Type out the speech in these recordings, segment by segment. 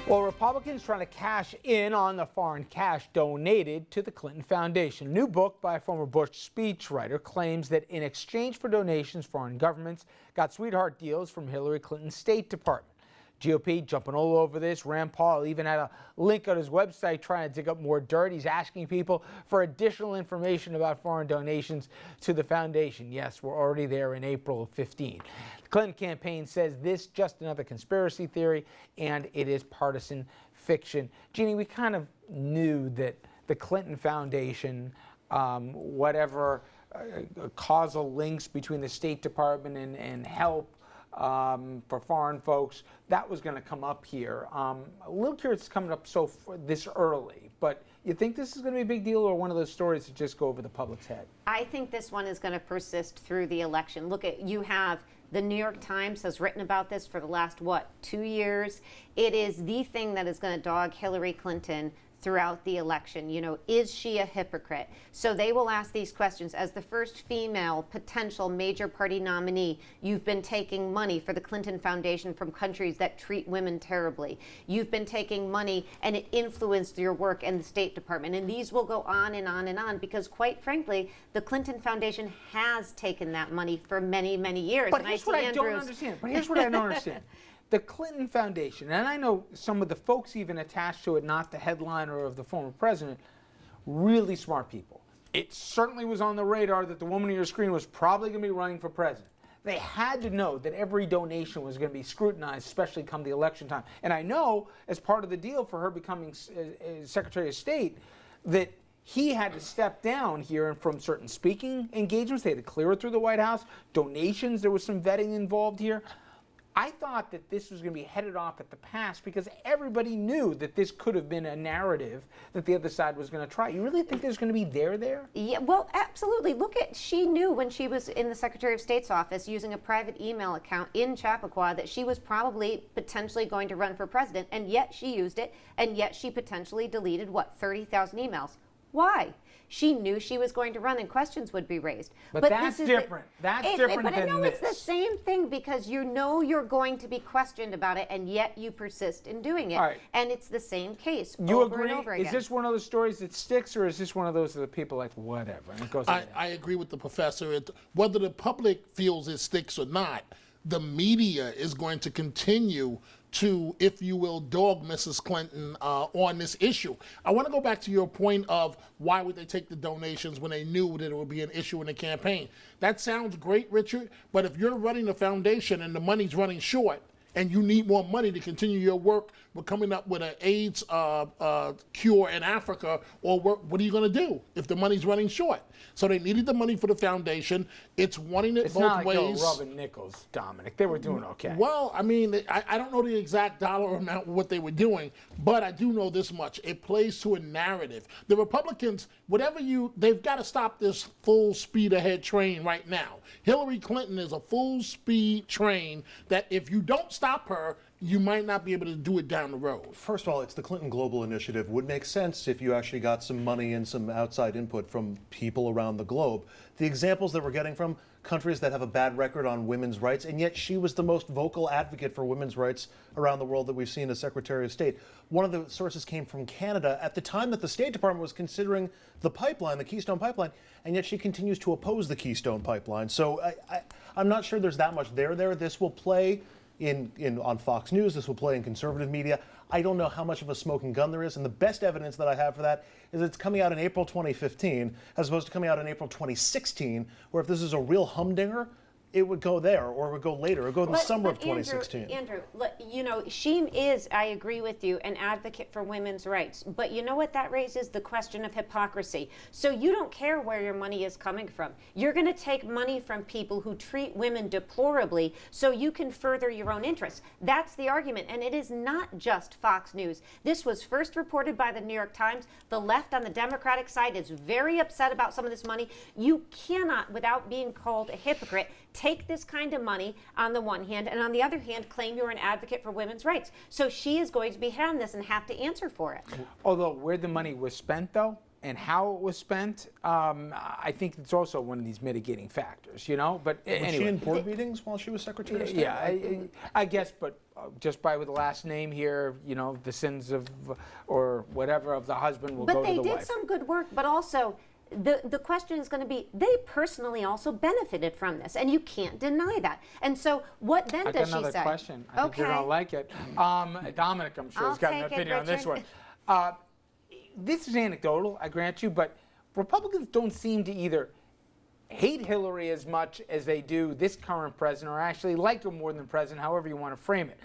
Well, Republicans trying to cash in on the foreign cash donated to the Clinton Foundation. A new book by a former Bush speechwriter claims that in exchange for donations, foreign governments got sweetheart deals from Hillary Clinton's State Department. GOP jumping all over this. Rand Paul even had a link on his website trying to dig up more dirt. He's asking people for additional information about foreign donations to the foundation. Yes, we're already there in April of 15. The Clinton campaign says this just another conspiracy theory and it is partisan fiction. Jeannie, we kind of knew that the Clinton Foundation, whatever causal links between the State Department and help for foreign folks, that was going to come up here. A little curious it's coming up this early, but you think this is going to be a big deal or one of those stories that just go over the public's head? I think this one is going to persist through the election. Look at, you have the New York Times has written about this for the last, 2 years. It is the thing that is going to dog Hillary Clinton throughout the election. You know, is she a hypocrite? So they will ask these questions. As the first female potential major party nominee, you've been taking money for the Clinton Foundation from countries that treat women terribly. You've been taking money and it influenced your work in the State Department. And these will go on and on and on because, quite frankly, the Clinton Foundation has taken that money for many, many years. But here's what I don't understand. The Clinton Foundation, and I know some of the folks even attached to it, not the headliner of the former president, really smart people. It certainly was on the radar that the woman on your screen was probably going to be running for president. They had to know that every donation was going to be scrutinized, especially come the election time. And I know, as part of the deal for her becoming Secretary of State, that he had to step down here and from certain speaking engagements. They had to clear it through the White House. Donations, there was some vetting involved here. I thought that this was going to be headed off at the pass because everybody knew that this could have been a narrative that the other side was going to try. You really think there's going to be there? Yeah, well, absolutely. Look at, she knew when she was in the Secretary of State's office using a private email account in Chappaqua that she was probably potentially going to run for president, and yet she used it, and yet she potentially deleted, 30,000 emails. Why? She knew she was going to run and questions would be raised. But that's different. That's different than this. But I know it's the same thing because you know you're going to be questioned about it and yet you persist in doing it. Right. And it's the same case you over agree? And over again. Is this one of those stories that sticks or is this one of those that people like, whatever, and it goes on? I agree with the professor. Whether the public feels it sticks or not, the media is going to continue to, if you will, dog Mrs. Clinton on this issue. I want to go back to your point of why would they take the donations when they knew that it would be an issue in the campaign. That sounds great, Richard, but if you're running a foundation and the money's running short and you need more money to continue your work with coming up with an AIDS cure in Africa, or what are you going to do if the money's running short? So they needed the money for the foundation. It's wanting it it's both not like ways. rubbing nickels, Dominic. They were doing okay. Well, I mean, I don't know the exact dollar amount of what they were doing, but I do know this much. It plays to a narrative. The Republicans, they've got to stop this full speed ahead train right now. Hillary Clinton is a full speed train that if you don't stop her, you might not be able to do it down the road. First of all, it's the Clinton Global Initiative. Would make sense if you actually got some money and some outside input from people around the globe. The examples that we're getting from countries that have a bad record on women's rights, and yet she was the most vocal advocate for women's rights around the world that we've seen as Secretary of State. One of the sources came from Canada at the time that the State Department was considering the pipeline, the Keystone Pipeline, and yet she continues to oppose the Keystone Pipeline. So I'm not sure there's that much there. This will play on Fox News, this will play in conservative media. I don't know how much of a smoking gun there is, and the best evidence that I have for that is it's coming out in April 2015 as opposed to coming out in April 2016, where if this is a real humdinger, it would go there, or it would go later. It would go in the summer of 2016. Andrew, you know, she is, I agree with you, an advocate for women's rights. But you know what? That raises the question of hypocrisy. So you don't care where your money is coming from. You're going to take money from people who treat women deplorably so you can further your own interests. That's the argument. And it is not just Fox News. This was first reported by the New York Times. The left on the Democratic side is very upset about some of this money. You cannot, without being called a hypocrite, take this kind of money on the one hand, and on the other hand, claim you're an advocate for women's rights. So she is going to be hit on this and have to answer for it. Although where the money was spent, though, and how it was spent, I think it's also one of these mitigating factors, you know? But Was anyway. she in board meetings while she was Secretary of State? Yeah, I guess, but just by with the last name here, you know, the sins of, or whatever, of the husband will go But to they the did wife. some good work, but also the question is going to be, they personally also benefited from this, and you can't deny that. And so what then I does got she another say? question. I think you're gonna like it. Dominic, I'm sure, I'll has got an take it, opinion on this Richard. one. This is anecdotal, I grant you, but Republicans don't seem to either hate Hillary as much as they do this current president, or actually like her more than the president, however you want to frame it.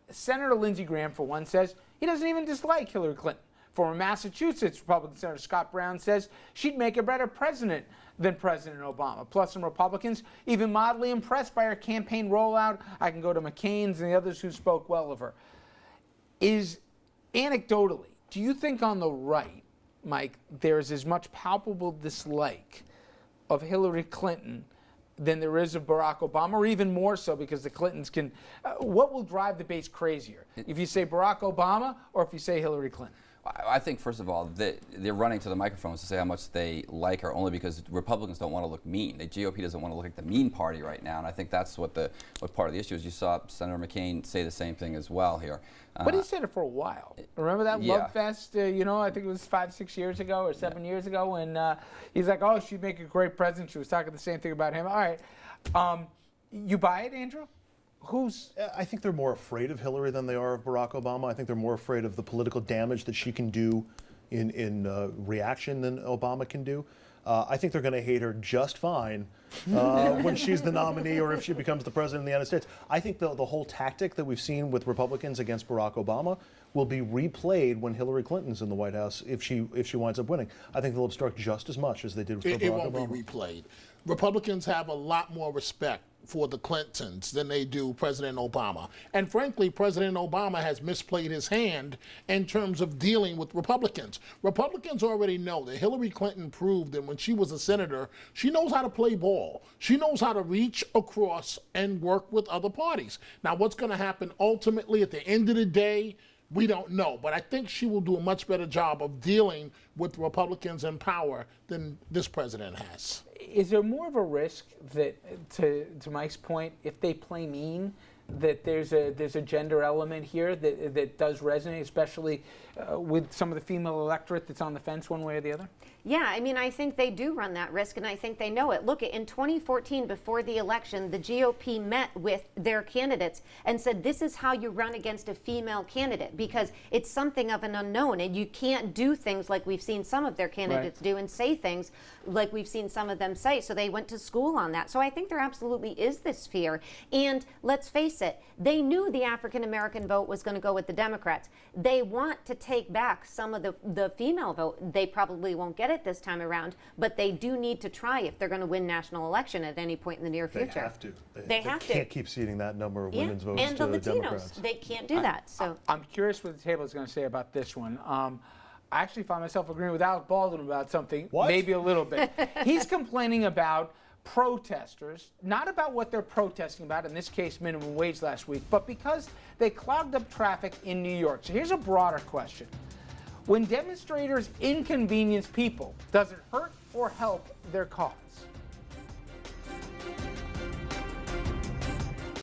Senator Lindsey Graham, for one, says he doesn't even dislike Hillary Clinton. Former Massachusetts Republican Senator Scott Brown says she'd make a better president than President Obama. Plus, some Republicans even mildly impressed by her campaign rollout. I can go to McCain's and the others who spoke well of her. Is anecdotally, do you think on the right, Mike, there's as much palpable dislike of Hillary Clinton than there is of Barack Obama, or even more so because the Clintons can? What will drive the base crazier? If you say Barack Obama or if you say Hillary Clinton? I think, first of all, they're running to the microphones to say how much they like her, only because Republicans don't want to look mean. The GOP doesn't want to look like the mean party right now, and I think that's what part of the issue is. You saw Senator McCain say the same thing as well here. But he said it for a while. Remember that yeah. Love Fest, you know, I think it was 5-6 years ago or 7 years ago, and he's like, oh, she'd make a great president. She was talking the same thing about him. All right. You buy it, Andrew? I think they're more afraid of Hillary than they are of Barack Obama. I think they're more afraid of the political damage that she can do in reaction than Obama can do. I think they're going to hate her just fine when she's the nominee or if she becomes the president of the United States. I think the whole tactic that we've seen with Republicans against Barack Obama will be replayed when Hillary Clinton's in the White House if she winds up winning. I think they'll obstruct just as much as they did for Barack It won't Obama. be replayed. Republicans have a lot more respect for the Clintons than they do President Obama. And frankly, President Obama has misplayed his hand in terms of dealing with Republicans. Republicans already know that Hillary Clinton proved that when she was a senator, she knows how to play ball. She knows how to reach across and work with other parties. Now, what's going to happen ultimately at the end of the day, we don't know, but I think she will do a much better job of dealing with Republicans in power than this president has. Is there more of a risk that, to Mike's point, if they play mean, that there's a gender element here that does resonate, especially with some of the female electorate that's on the fence one way or the other? Yeah, I mean, I think they do run that risk, and I think they know it. Look, in 2014, before the election, the GOP met with their candidates and said, this is how you run against a female candidate, because it's something of an unknown, and you can't do things like we've seen some of their candidates do and say things like we've seen some of them say. So they went to school on that. So I think there absolutely is this fear. And let's face it, they knew the African-American vote was going to go with the Democrats. They want to take back some of the female vote. They probably won't get it this time around, but they do need to try if they're going to win national election at any point in the near future. They have to. They have to. Can't keep ceding that number of Yeah, women's votes and to the the Latinos, Democrats. they can't do that. So I'm curious what the table is going to say about this one. I actually find myself agreeing with Alec Baldwin about something, What? maybe a little bit. He's complaining about protesters, not about what they're protesting about, in this case minimum wage last week, but because they clogged up traffic in New York. So here's a broader question. When demonstrators inconvenience people, does it hurt or help their cause?